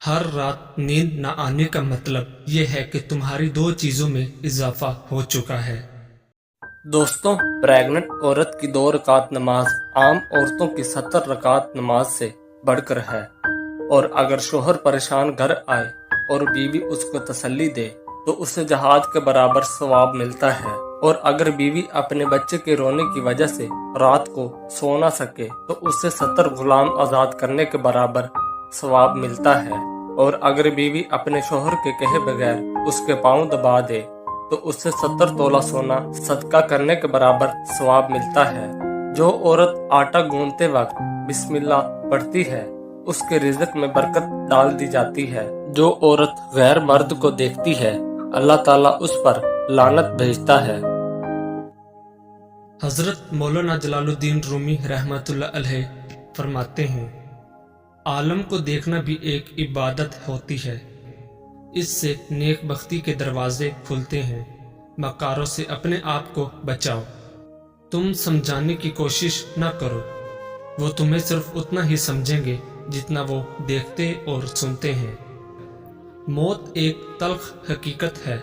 हर रात नींद न आने का मतलब ये है कि तुम्हारी दो चीजों में इजाफा हो चुका है। दोस्तों, प्रेग्नेंट औरत की 2 रकात नमाज आम औरतों की 70 रकात नमाज से बढ़कर है। और अगर शोहर परेशान घर आए और बीवी उसको तसल्ली दे तो उसे जहाद के बराबर सवाब मिलता है। और अगर बीवी अपने बच्चे के रोने की वजह से रात को सो ना सके तो उसे 70 गुलाम आजाद करने के बराबर सवाब मिलता है। और अगर बीवी अपने शोहर के कहे बगैर उसके पाँव दबा दे तो उससे 70 तोला सोना सदका करने के बराबर सवाब मिलता है। जो औरत आटा गूंथते वक्त बिस्मिल्लाह पढ़ती है उसके रिज़्क में बरकत डाल दी जाती है। जो औरत गैर मर्द को देखती है अल्लाह ताला उस पर लानत भेजता है। हजरत मौलाना जलालुद्दीन रूमी रहमतुल्लाह अलैह फरमाते हैं, आलम को देखना भी एक इबादत होती है। इससे नेक बख्ती के दरवाजे खुलते हैं। मकारों से अपने आप को बचाओ। तुम समझाने की कोशिश न करो, वो तुम्हें सिर्फ उतना ही समझेंगे जितना वो देखते और सुनते हैं। मौत एक तल्ख हकीकत है,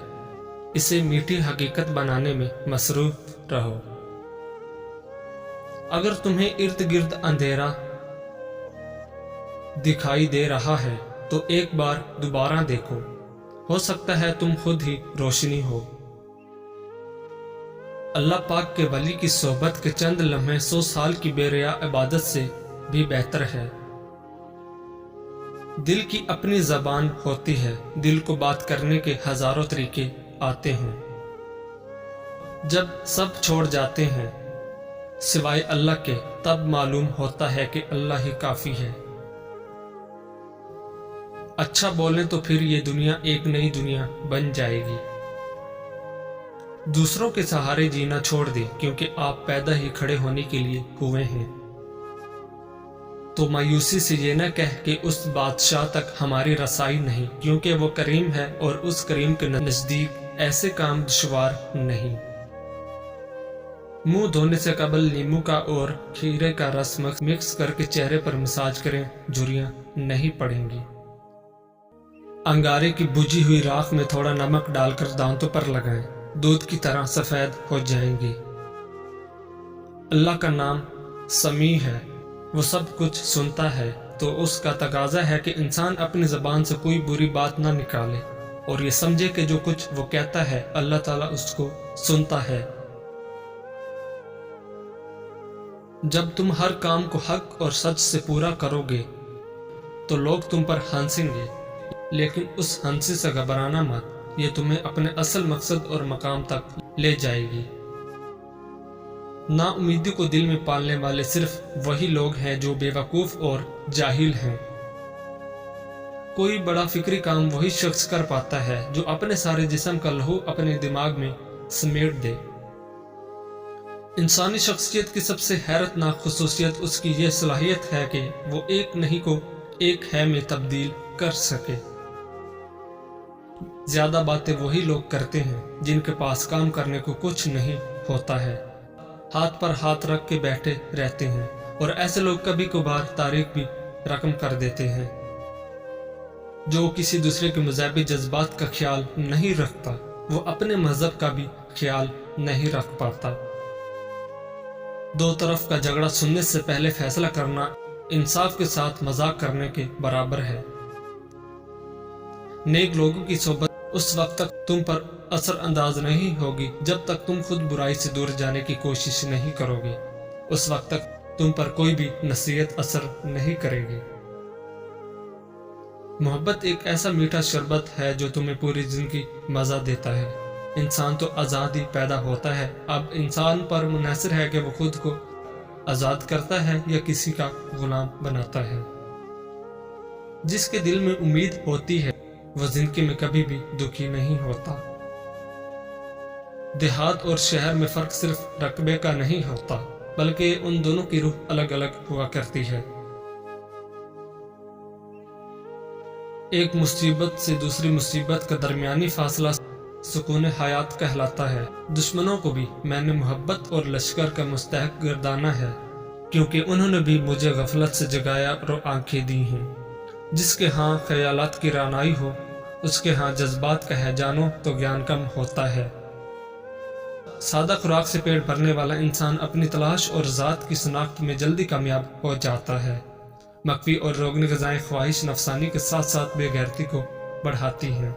इसे मीठी हकीकत बनाने में मसरूफ रहो। अगर तुम्हें इर्द गिर्द अंधेरा दिखाई दे रहा है तो एक बार दोबारा देखो, हो सकता है तुम खुद ही रोशनी हो। अल्लाह पाक के वली की सोहबत के चंद लम्हे 100 साल की बेरिया इबादत से भी बेहतर है। दिल की अपनी जबान होती है, दिल को बात करने के हजारों तरीके आते हैं। जब सब छोड़ जाते हैं सिवाय अल्लाह के, तब मालूम होता है कि अल्लाह ही काफी है। अच्छा बोलें तो फिर ये दुनिया एक नई दुनिया बन जाएगी। दूसरों के सहारे जीना छोड़ दें, क्योंकि आप पैदा ही खड़े होने के लिए हुए हैं। तो मायूसी से ये न कह कि उस बादशाह तक हमारी रसाई नहीं, क्योंकि वो करीम है और उस करीम के नजदीक ऐसे काम दुश्वार नहीं। मुंह धोने से कबल नींबू का और खीरे का रस मिक्स करके चेहरे पर मसाज करें, झुर्रियां नहीं पड़ेंगी। अंगारे की बुझी हुई राख में थोड़ा नमक डालकर दांतों पर लगाएं, दूध की तरह सफेद हो जाएंगे। अल्लाह का नाम समी है, वो सब कुछ सुनता है, तो उसका तकाजा है कि इंसान अपनी जबान से कोई बुरी बात ना निकाले और ये समझे कि जो कुछ वो कहता है अल्लाह ताला उसको सुनता है। जब तुम हर काम को हक और सच से पूरा करोगे तो लोग तुम पर हंसेंगे, लेकिन उस हंसी से घबराना मत, ये तुम्हें अपने असल मकसद और मकाम तक ले जाएगी। नाउमीदी को दिल में पालने वाले सिर्फ वही लोग हैं जो बेवकूफ और जाहिल हैं। कोई बड़ा फिक्री काम वही शख्स कर पाता है जो अपने सारे जिस्म का लहू अपने दिमाग में समेट दे। इंसानी शख्सियत की सबसे हैरतनाक खुसूसियत उसकी यह सलाहियत है कि वो एक नहीं को एक है में तब्दील कर सके। ज्यादा बातें वही लोग करते हैं जिनके पास काम करने को कुछ नहीं होता है, हाथ पर हाथ रख के बैठे रहते हैं। और ऐसे लोग कभी कभार तारीख भी रकम कर देते हैं। जो किसी दूसरे के मजहबी जज्बात का ख्याल नहीं रखता, वो अपने मजहब का भी ख्याल नहीं रख पाता। दो तरफ का झगड़ा सुनने से पहले फैसला करना इंसाफ के साथ मजाक करने के बराबर है। नेक लोगों की सोबत उस वक्त तक तुम पर असर अंदाज नहीं होगी जब तक तुम खुद बुराई से दूर जाने की कोशिश नहीं करोगे। उस वक्त तक तुम पर कोई भी नसीहत असर नहीं करेगी। मोहब्बत एक ऐसा मीठा शरबत है जो तुम्हें पूरी जिंदगी मजा देता है। इंसान तो आज़ाद ही पैदा होता है, अब इंसान पर मुनहसर है कि वो खुद को आज़ाद करता है या किसी का गुलाम बनाता है। जिसके दिल में उम्मीद होती है वह जिंदगी में कभी भी दुखी नहीं होता। देहात और शहर में फर्क सिर्फ रकबे का नहीं होता, बल्कि उन दोनों की रूह अलग अलग हुआ करती है। एक मुसीबत से दूसरी मुसीबत का दरमियानी फासला सुकून हयात कहलाता है। दुश्मनों को भी मैंने मोहब्बत और लश्कर का मुस्तहक गर्दाना है, क्योंकि उन्होंने भी मुझे गफलत से जगाया और आंखें दी हैं। جس کے ہاں خیالات کی رانائی ہو، اس کے ہاں جذبات کا ہے جانو تو گیان کم ہوتا ہے۔ سادہ خوراک سے پیٹ بھرنے والا انسان اپنی تلاش اور ذات کی شناخت میں جلدی کامیاب ہو جاتا ہے۔ مقوی اور روغنی غذائیں خواہش نفسانی کے ساتھ ساتھ بے غیرتی کو بڑھاتی ہیں۔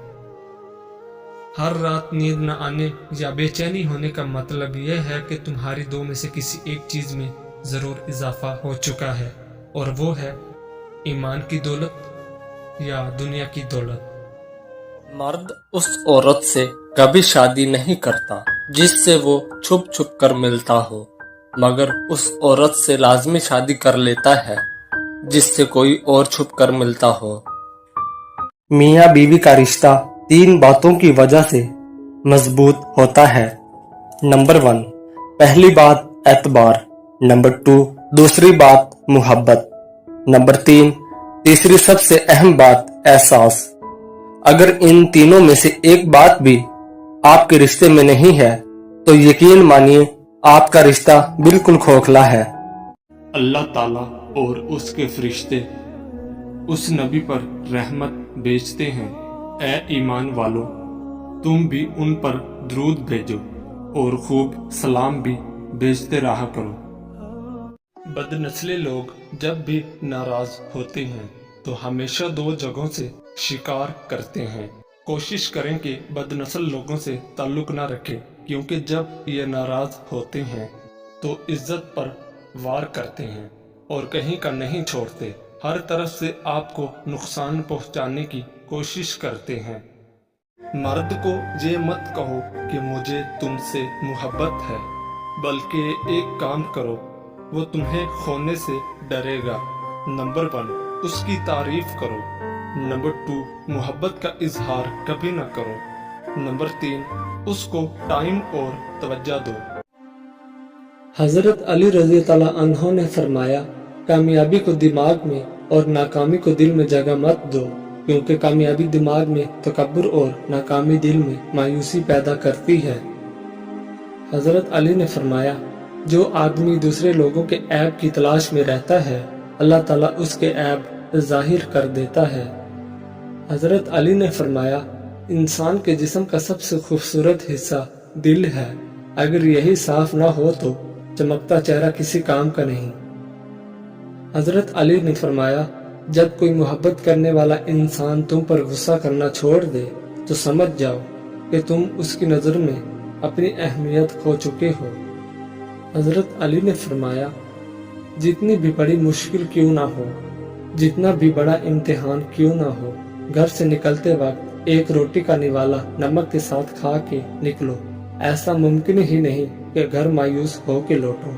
ہر رات نیند نہ آنے یا بے چینی ہونے کا مطلب یہ ہے کہ تمہاری دو میں سے کسی ایک چیز میں ضرور اضافہ ہو چکا ہے، اور وہ ہے ایمان کی دولت یا دنیا کی دولت۔ مرد اس عورت سے کبھی شادی نہیں کرتا جس سے وہ چھپ چھپ کر ملتا ہو، مگر اس عورت سے لازمی شادی کر لیتا ہے جس سے کوئی اور چھپ کر ملتا ہو۔ میاں بیوی کا رشتہ 3 باتوں کی وجہ سے مضبوط ہوتا ہے۔ نمبر 1، پہلی بات اعتبار، نمبر 2، دوسری بات محبت، نمبر 3، تیسری سب سے اہم بات احساس۔ اگر ان تینوں میں سے ایک بات بھی آپ کے رشتے میں نہیں ہے تو یقین مانیے آپ کا رشتہ بالکل کھوکھلا ہے۔ اللہ تعالیٰ اور اس کے فرشتے اس نبی پر رحمت بھیجتے ہیں۔ اے ایمان والو، تم بھی ان پر درود بھیجو اور خوب سلام بھی بھیجتے رہا کرو۔ بد نسل لوگ جب بھی ناراض ہوتے ہیں تو ہمیشہ 2 جگہوں سے شکار کرتے ہیں۔ کوشش کریں کہ بد نسل لوگوں سے تعلق نہ رکھیں، کیونکہ جب یہ ناراض ہوتے ہیں تو عزت پر وار کرتے ہیں اور کہیں کا نہیں چھوڑتے، ہر طرف سے آپ کو نقصان پہنچانے کی کوشش کرتے ہیں۔ مرد کو یہ مت کہو کہ مجھے تم سے محبت ہے، بلکہ ایک کام کرو، وہ تمہیں کھونے سے ڈرے گا۔ نمبر 1، اس کی تعریف کرو۔ نمبر 2، محبت کا اظہار کبھی نہ کرو۔ نمبر 3، اس کو ٹائم اور توجہ دو۔ حضرت علی رضی اللہ عنہ نے فرمایا، کامیابی کو دماغ میں اور ناکامی کو دل میں جگہ مت دو، کیونکہ کامیابی دماغ میں تکبر اور ناکامی دل میں مایوسی پیدا کرتی ہے۔ حضرت علی نے فرمایا، جو آدمی دوسرے لوگوں کے عیب کی تلاش میں رہتا ہے، اللہ تعالیٰ اس کے عیب ظاہر کر دیتا ہے۔ حضرت علی نے فرمایا، انسان کے جسم کا سب سے خوبصورت حصہ دل ہے، اگر یہی صاف نہ ہو تو چمکتا چہرہ کسی کام کا نہیں۔ حضرت علی نے فرمایا، جب کوئی محبت کرنے والا انسان تم پر غصہ کرنا چھوڑ دے تو سمجھ جاؤ کہ تم اس کی نظر میں اپنی اہمیت کھو چکے ہو۔ حضرت علی نے فرمایا، جتنی بھی بڑی مشکل کیوں نہ ہو، جتنا بھی بڑا امتحان کیوں نہ ہو، گھر سے نکلتے وقت ایک روٹی کا نوالا نمک کے ساتھ کھا کے نکلو، ایسا ممکن ہی نہیں کہ گھر مایوس ہو کے لوٹو۔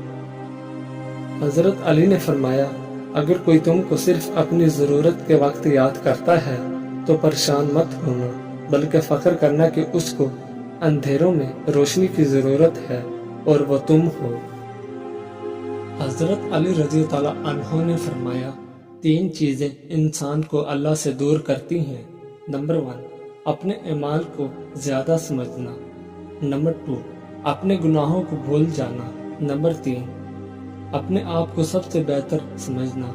حضرت علی نے فرمایا، اگر کوئی تم کو صرف اپنی ضرورت کے وقت یاد کرتا ہے تو پریشان مت ہونا، بلکہ فخر کرنا کہ اس کو اندھیروں میں روشنی کی ضرورت ہے اور وہ تم ہو۔ حضرت علی رضی اللہ عنہ نے فرمایا، 3 چیزیں انسان کو اللہ سے دور کرتی ہیں۔ نمبر 1، اپنے اعمال کو زیادہ سمجھنا۔ نمبر 2، اپنے گناہوں کو بھول جانا۔ نمبر 3، اپنے آپ کو سب سے بہتر سمجھنا۔